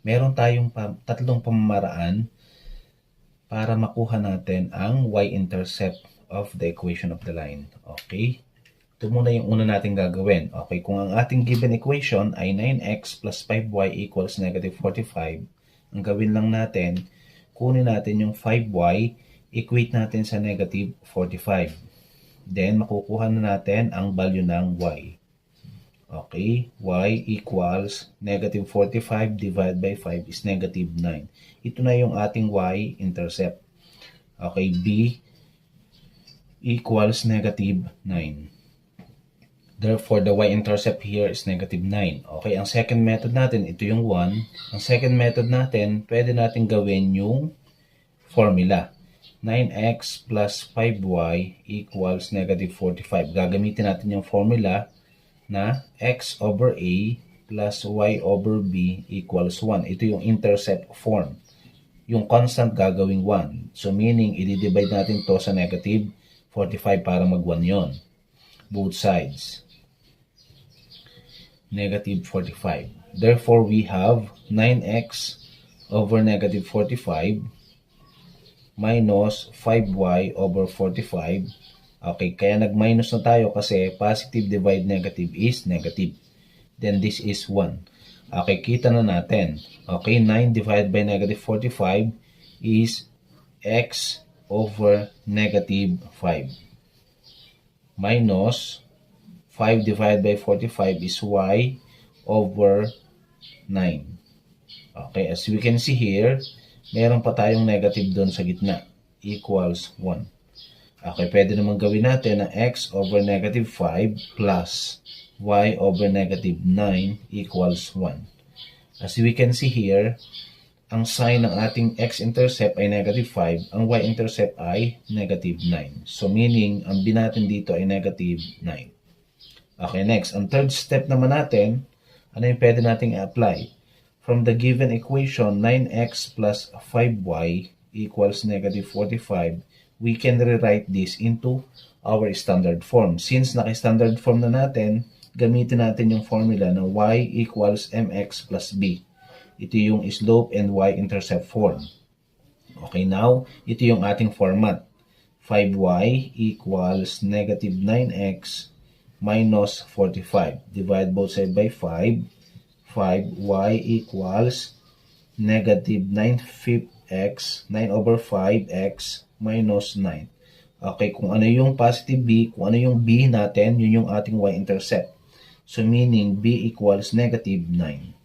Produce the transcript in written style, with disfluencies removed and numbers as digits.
meron tayong tatlong pamamaraan para makuha natin ang y-intercept of the equation of the line. Okay? Ito muna yung una natin gagawin. Okay, kung ang ating given equation ay 9x plus 5y equals negative 45, ang gawin lang natin, kunin natin yung 5y, equate natin sa negative 45. Then, makukuha na natin ang value ng y. Okay, y equals negative 45 divided by 5 is negative 9. Ito na yung ating y-intercept. Okay, b equals negative 9. Therefore, the y-intercept here is negative 9. Okay, ang second method natin, ito yung 1. Ang second method natin, pwede natin gawin yung formula. 9x plus 5y equals negative 45. Gagamitin natin yung formula na x over a plus y over b equals 1. Ito yung intercept form. Yung constant gagawing 1. So, meaning, i-divide natin to sa negative 45 para mag-1 yon. Both sides. Negative 45. Therefore, we have 9x over negative 45 minus 5y over 45. Okay, kaya nag-minus na tayo kasi positive divide negative is negative. Then this is 1. Okay, kita na natin. Okay, 9 divided by negative 45 is x over negative 5. Minus 5 divided by 45 is y over 9. Okay, as we can see here, meron pa tayong negative doon sa gitna. Equals 1. Okay, pwede naman gawin natin na x over negative 5 plus y over negative 9 equals 1. As we can see here, ang sign ng ating x-intercept ay negative 5, ang y-intercept ay negative 9. So, meaning, ang b natin dito ay negative 9. Okay, next. Ang third step naman natin, ano yung pwede nating i-apply? From the given equation, 9x plus 5y equals negative 45, we can rewrite this into our standard form. Since naka-standard form na natin, gamitin natin yung formula na y equals mx plus b. Ito yung slope and y-intercept form. Okay, now, ito yung ating format. 5y equals negative 9x minus 45. Divide both sides by 5. 5y equals negative 9x, 9 over 5x minus 9. Okay, kung ano yung positive b, kung ano yung b natin, yun yung ating y-intercept. So, meaning b equals negative 9.